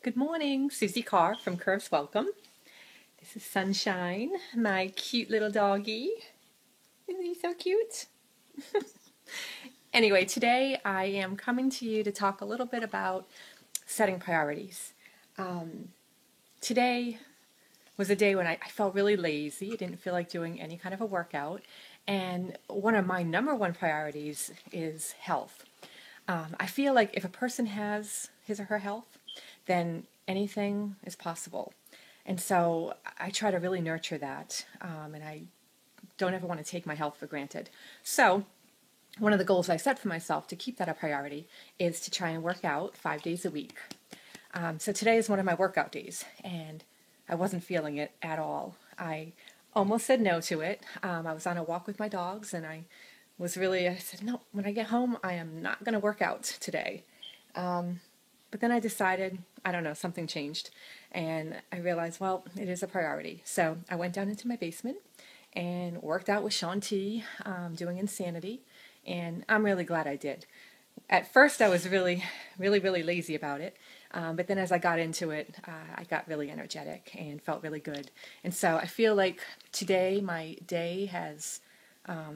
Good morning, Susie Carr from Curves Welcome. This is Sunshine, my cute little doggie. Isn't he so cute? Anyway, today I am coming to you to talk a little bit about setting priorities. Today was a day when I felt really lazy. I didn't feel like doing any kind of a workout. And one of my number one priorities is health. I feel like if a person has his or her health, then anything is possible. And so I try to really nurture that, and I don't ever want to take my health for granted. So one of the goals I set for myself to keep that a priority is to try and work out 5 days a week. So today is one of my workout days, and I wasn't feeling it at all. I almost said no to it. I was on a walk with my dogs, and I said, no, when I get home, I am not going to work out today. But then I decided, I don't know, something changed. And I realized, well, it is a priority. So I went down into my basement and worked out with Shaun T, doing Insanity. And I'm really glad I did. At first, I was really, really, really lazy about it. But then as I got into it, I got really energetic and felt really good. And so I feel like today my day has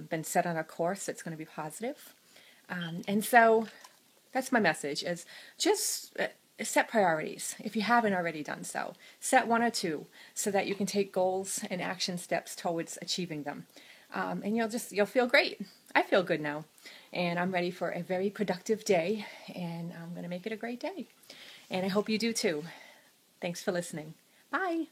been set on a course that's going to be positive. And so that's my message, is just set priorities if you haven't already done so. Set one or two so that you can take goals and action steps towards achieving them. And you'll feel great. I feel good now. And I'm ready for a very productive day, and I'm going to make it a great day. And I hope you do too. Thanks for listening. Bye.